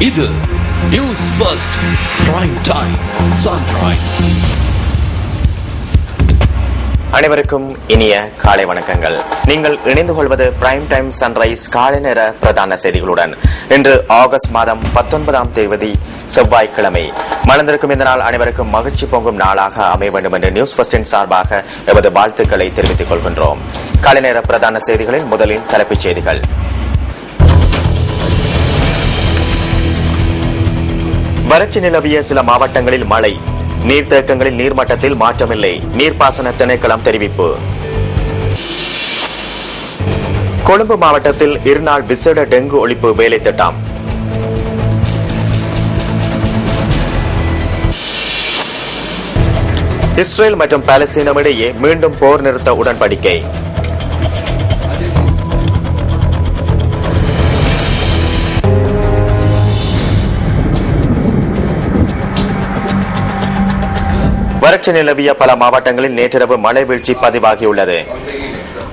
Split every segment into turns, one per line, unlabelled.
இது news first prime time sunrise.
அனைவருக்கும் இனிய காலை வணக்கங்கள். நீங்கள் இணைந்து கொள்வது பிரைம் டைம் சன்ரைஸ் காலை நேர பிரதான செய்திகளுடன். இன்று ஆகஸ்ட் மாதம் 19ஆம் தேதி செவ்வாய்க்கிழமை. மலர்ந்திருக்கும் இந்த நாள் அனைவருக்கும் மகிழ்ச்சி பொங்கும் நாளாக அமைய வேண்டும் என்று நியூஸ் ஃபர்ஸ்டின் சார்பாக எமது வாழ்த்துக்களை தெரிவித்துக் கொள்கின்றோம். காலை நேர பிரதான செய்திகளில் முதலில் தலைப்புச் செய்திகள். வறட்சி நிலவிய சில மாவட்டங்களில் மழை, நீர்த்தேக்கங்களில் நீர்மட்டத்தில் மாற்றமில்லை, நீர்ப்பாசன திணைக்களம் தெரிவிப்பு. கொழும்பு மாவட்டத்தில் இருநாள் விசேட டெங்கு ஒழிப்பு வேலை திட்டம். இஸ்ரேல் மற்றும் பாலஸ்தீனம் இடையே மீண்டும் போர் நிறுத்த உடன்படிக்கை. வறட்சி நிலவிய பல மாவட்டங்களில் நேற்றிரவு மழை வீழ்ச்சி பதிவாகியுள்ளது.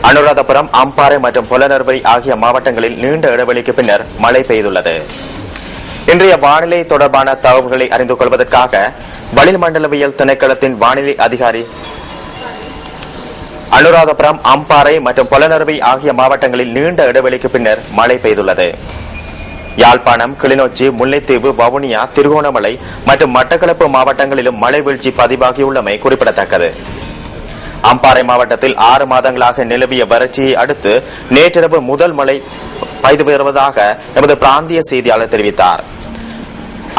அனுராதபுரம், அம்பாறை மற்றும் பொலனறுவை ஆகிய மாவட்டங்களில் நீண்ட இடைவெளிக்கு பின்னர் மழை பெய்துள்ளது. இன்றைய வானிலை தொடர்பான தகவல்களை அறிந்து கொள்வதற்காக வளிமண்டலவியல் திணைக்களத்தின் வானிலை அதிகாரி அனுராதபுரம், அம்பாறை மற்றும் பொலனறுவை ஆகிய மாவட்டங்களில் நீண்ட இடைவெளிக்கு பின்னர் மழை பெய்துள்ளது. யாழ்ப்பாணம், கிளிநொச்சி, முல்லைத்தீவு, வவுனியா, திருகோணமலை மற்றும் மட்டக்களப்பு மாவட்டங்களிலும் மழை வீழ்ச்சி பதிவாகியுள்ளமை குறிப்பிடத்தக்கது. அம்பாறை மாவட்டத்தில் 6 மாதங்களாக நிலவிய வறட்சியை அடுத்து நேற்றிரவு முதல் மழை பெய்து வருவதாக எமது பிராந்திய செய்தியாளர் தெரிவித்தார்.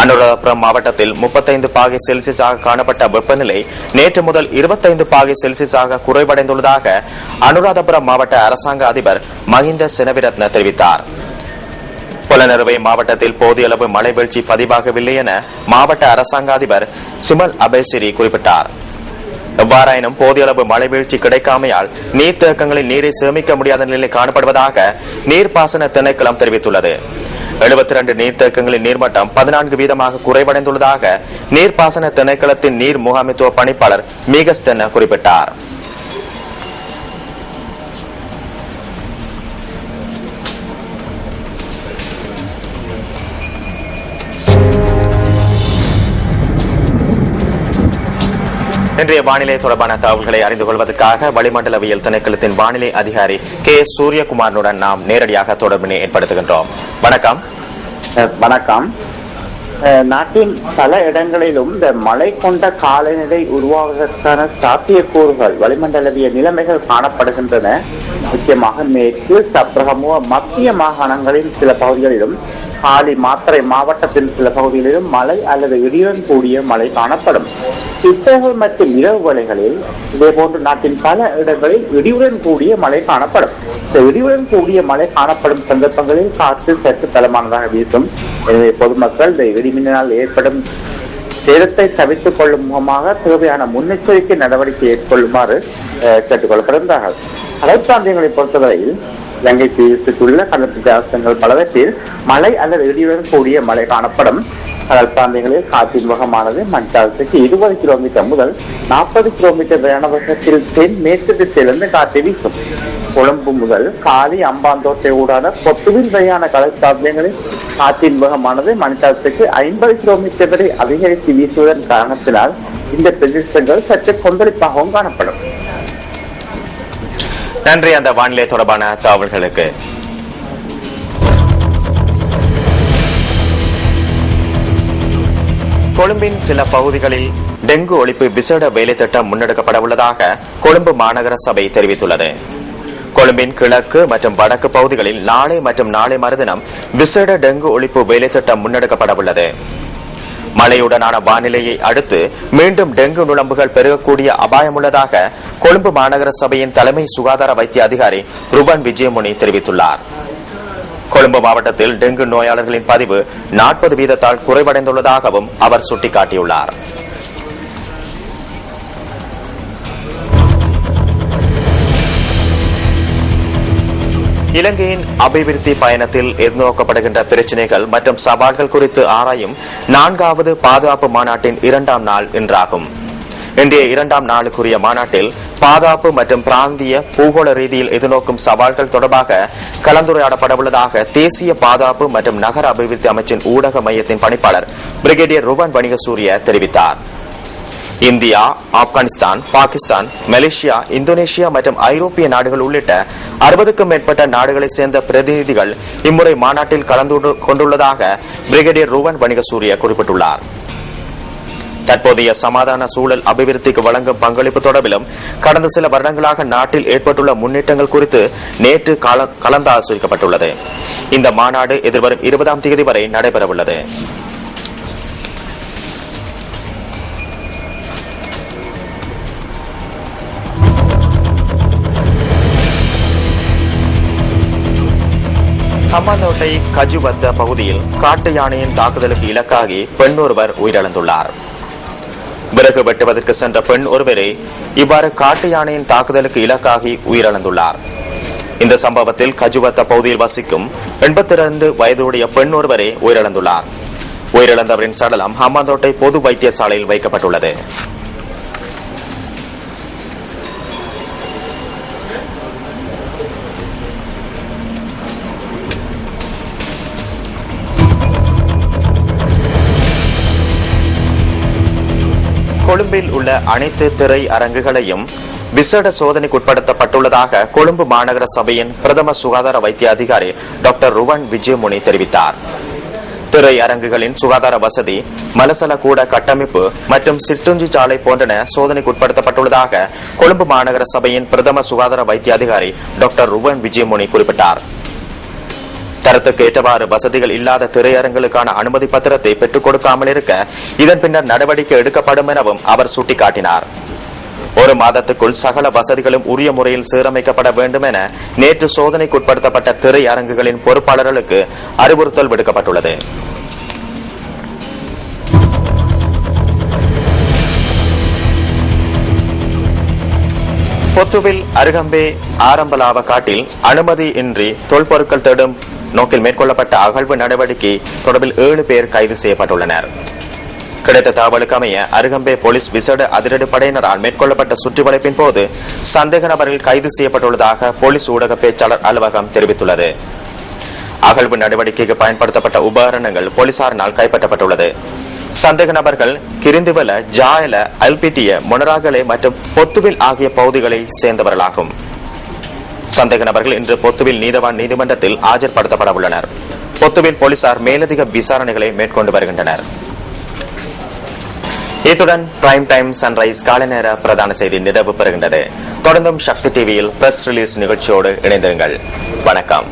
அனுராதபுரம் மாவட்டத்தில் 35 பாகை செல்சியஸாக காணப்பட்ட வெப்பநிலை நேற்று முதல் 25 பாகை செல்சியஸாக குறைவடைந்துள்ளதாக அனுராதபுரம் மாவட்ட அரசாங்க அதிபர் மஹிந்த செனவிரத்ன தெரிவித்தார். பொலனறுவை மாவட்டத்தில் போதிய அளவு மழை வீழ்ச்சி பதிவாகவில்லை என மாவட்ட அரசாங்க அதிபர் சிமல் அபேசிரி குறிப்பிட்டார். எவ்வாறாயினும் போதிய அளவு மழை வீழ்ச்சி கிடைக்காமையால் நீர்த்தேக்கங்களில் நீரை சேமிக்க முடியாத நிலை காணப்படுவதாக நீர்ப்பாசன திணைக்களம் தெரிவித்துள்ளது. 72 நீர்த்தேக்கங்களின் நீர்மட்டம் 14% குறைவடைந்துள்ளதாக நீர்ப்பாசன திணைக்களத்தின் நீர் முகாமைத்துவ பணிப்பாளர் மீகஸ்தென்ன குறிப்பிட்டார். இன்றைய வானிலை தொடர்பான தகவல்களை அறிந்து கொள்வதற்காக வளிமண்டலவியல் திணைக்களத்தின் வானிலை அதிகாரி கே சூரியகுமாரனுடன் நாம் நேரடியாக தொடர்பினை ஏற்படுத்துகின்றோம். வணக்கம்.
வணக்கம். நாட்டின் பல இடங்களிலும் இந்த மழை கொண்ட காலநிலை உருவாவதற்கான சாத்தியக்கூறுகள் வளிமண்டலவிய நிலைமைகள் காணப்படுகின்றன. முக்கியமாக மேற்கு, சப்ரகமுவ, மத்திய மாகாணங்களின் சில பகுதிகளிலும், காலி மாத்தறை மாவட்டத்தின் சில பகுதிகளிலும் மழை அல்லது இடியுடன் கூடிய மழை காணப்படும். பிற்பகல் மற்றும் இரவு வேளைகளில் இதேபோன்று நாட்டின் பல இடங்களில் இடியுடன் கூடிய மழை காணப்படும். இந்த இடியுடன் கூடிய மழை காணப்படும் சந்தர்ப்பங்களில் காற்று சற்று பலமானதாக வீசும். எனவே பொதுமக்கள் இந்த இடிமின்னலால் ஏற்படும் சேதத்தை தவிர்த்துக் கொள்ளும் முகமாக தேவையான முன்னெச்சரிக்கை நடவடிக்கை ஏற்கொள்ளுமாறு கேட்டுக் கொள்ளப்படுகிறார்கள். கடற்பிராந்தியங்களை பொறுத்தவரையில் இலங்கை தீவுக்குள்ள கடல் பிரதேசங்கள் பலவற்றில் மழை அல்லது இடியுடன் கூடிய மழை காணப்படும். கடல் பிராந்தியங்களில் காற்றின் வேகமானது மணிக்கு 20 கிலோமீட்டர் முதல் 40 கிலோமீட்டர் வேகத்தில் தென் மேற்கு திசையிலிருந்து காற்று வீசும். கொழும்பு முதல் காலி, அம்பாந்தோட்டை ஊடான பொத்துவில் வரையான கடல் பிராந்தியங்களில் காற்றின் வேகமானது மணிக்கு 50 கிலோமீட்டர் வரை அதிகரித்து வீசுவதன் காரணத்தினால் இந்த பிரதேசங்கள் சற்று கொந்தளிப்பாகவும் காணப்படும்.
நன்றி அந்த வானிலை தொடர்பான தகவல்களுக்கு. கொழும்பின் சில பகுதிகளில் டெங்கு ஒழிப்பு விசேட வேலை திட்டம் முன்னெடுக்கப்பட உள்ளதாக கொழும்பு மாநகர சபை தெரிவித்துள்ளது. கொழும்பின் கிழக்கு மற்றும் வடக்கு பகுதிகளில் நாளை மற்றும் நாளை மறுதினம் விசேட டெங்கு ஒழிப்பு வேலை திட்டம் முன்னெடுக்கப்பட உள்ளது. மழையுடனான வானிலையை அடுத்து மீண்டும் டெங்கு நுளம்புகள் பெருகக்கூடிய அபாயம் உள்ளதாக கொழும்பு மாநகர சபையின் தலைமை சுகாதார வைத்திய அதிகாரி ருபன் விஜயமுனி தெரிவித்துள்ளார். கொழும்பு மாவட்டத்தில் டெங்கு நோயாளர்களின் பதிவு 40% குறைவடைந்துள்ளதாகவும் அவர் சுட்டிக்காட்டியுள்ளார். இலங்கையின் அபிவிருத்தி பயணத்தில் எதிர்நோக்கப்படுகின்ற பிரச்சினைகள் மற்றும் சவால்கள் குறித்து ஆராயும் 4வது பாதுகாப்பு மாநாட்டின் 2ஆம் நாள் இன்றாகும். இன்றைய இரண்டாம் நாளுக்குரிய மாநாட்டில் பாதுகாப்பு மற்றும் பிராந்திய பூகோள ரீதியில் எதிர்நோக்கும் சவால்கள் தொடர்பாக கலந்துரையாடப்படவுள்ளதாக தேசிய பாதுகாப்பு மற்றும் நகர அபிவிருத்தி அமைச்சின் ஊடக மையத்தின் பணிப்பாளர் பிரிகேடியர் ருவன் வணிகசூரிய தெரிவித்தார். India, Afghanistan, Pakistan, Malaysia, Indonesia மற்றும் ஐரோப்பிய நாடுகள் உள்ளிட்ட 60க்கும் மேற்பட்ட நாடுகளைச் சேர்ந்த பிரதிநிதிகள் இம்முறை மாநாட்டில் கலந்து கொண்டுள்ளதாக பிரிகேடியர் ருவன் வணிகசூரிய குறிப்பிட்டுள்ளார். தற்போதைய சமாதான சூழல் அபிவிருத்திக்கு வழங்கும் பங்களிப்பு தொடர்பிலும் கடந்த சில வருடங்களாக நாட்டில் ஏற்பட்டுள்ள முன்னேற்றங்கள் குறித்து நேற்று கலந்தாலோசிக்கப்பட்டுள்ளது. இந்த மாநாடு எதிர்வரும் 20ஆம் தேதி வரை நடைபெறவுள்ளது. ஹம்பாந்தோட்டை கஜுவத்த பகுதியில் காட்டு யானையின் தாக்குதலுக்கு இலக்காகி பெண் ஒருவர் உயிரிழந்துள்ளார். விறகு வெட்டுவதற்கு சென்ற பெண் ஒருவரே இவ்வாறு காட்டு யானையின் தாக்குதலுக்கு இலக்காகி உயிரிழந்துள்ளார். இந்த சம்பவத்தில் கஜுவத்த பகுதியில் வசிக்கும் 82 வயதுடைய பெண் ஒருவரே உயிரிழந்துள்ளார். உயிரிழந்தவரின் சடலம் ஹம்பாந்தோட்டை பொது வைத்தியசாலையில் வைக்கப்பட்டுள்ளது. கொழும்பில் உள்ள அனைத்து திரை அரங்குகளையும் விசேட சோதனைக்குட்படுத்தப்பட்டுள்ளதாக கொழும்பு மாநகர சபையின் பிரதம சுகாதார வைத்திய அதிகாரி டாக்டர் ருவன் விஜயமுனி தெரிவித்தார். திரை அரங்குகளின் சுகாதார வசதி, மலசல கூட கட்டமைப்பு மற்றும் சிற்றுஞ்சி சாலை போன்றன சோதனைக்குட்படுத்தப்பட்டுள்ளதாக கொழும்பு மாநகர சபையின் பிரதம சுகாதார வைத்திய அதிகாரி டாக்டர் ருவன் விஜயமுனி குறிப்பிட்டார். தரத்துக்கு ஏற்றவாறு வசதிகள் இல்லாத திரையரங்குகளுக்கான அனுமதி பத்திரத்தை பெற்றுக் கொடுக்காமல் இருக்க இதன் பின்னர் நடவடிக்கை எடுக்கப்படும் எனவும் அவர் சுட்டிக்காட்டினார். ஒரு மாதத்துக்குள் சகல வசதிகளும் உரிய முறையில் சீரமைக்கப்பட வேண்டும் என நேற்று சோதனைக்குட்படுத்தப்பட்ட திரையரங்குகளின் பொறுப்பாளர்களுக்கு அறிவுறுத்தல் விடுக்கப்பட்டுள்ளது. பொத்துவில் அருகம்பே ஆரம்பலாவ காட்டில் அனுமதியின்றி தொல்பொருட்கள் தேடும் நோக்கில் மேற்கொள்ளப்பட்ட அகழ்வு நடவடிக்கை தொடர்பில் 7 பேர் கைது செய்யப்பட்டுள்ளனர். கிடைத்த தகவலுக்கு அமைய அருகம்பே போலீஸ் விசேட அதிரடிப்படையினரால் மேற்கொள்ளப்பட்ட சுற்றிவளைப்பின் போது சந்தேக நபர்கள் கைது செய்யப்பட்டுள்ளதாக போலீஸ் ஊடக பேச்சாளர் அலுவலகம் தெரிவித்துள்ளது. அகழ்வு நடவடிக்கைக்கு பயன்படுத்தப்பட்ட உபகரணங்கள் போலீசாரினால் கைப்பற்றப்பட்டுள்ளது. சந்தேக நபர்கள் கிரிந்துவல, ஜாயல, அல்பிட்டிய, மொனராகலே மற்றும் பொத்துவில் ஆகிய பகுதிகளை சேர்ந்தவர்களாகும். சந்தேக நபர்கள் இன்று பொத்துவில் நீதவான் நீதிமன்றத்தில் ஆஜர்படுத்தப்பட உள்ளனர். பொத்துவில் போலீசார் மேலதிக விசாரணைகளை மேற்கொண்டு வருகின்றனர். இத்துடன் பிரைம் டைம் சன்ரைஸ் காலை நேர பிரதான செய்தி நிறைவு பெறுகின்றது. தொடர்ந்தும் சக்தி டிவியில் பிரஸ் ரிலீஸ் நிகழ்ச்சியோடு இணைந்திருங்கள். வணக்கம்.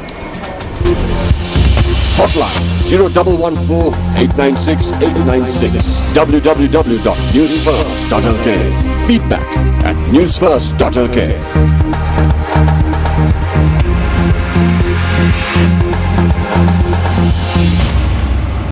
Hotline 0114-896-896 www.newsfirst.lk. Feedback at newsfirst.lk.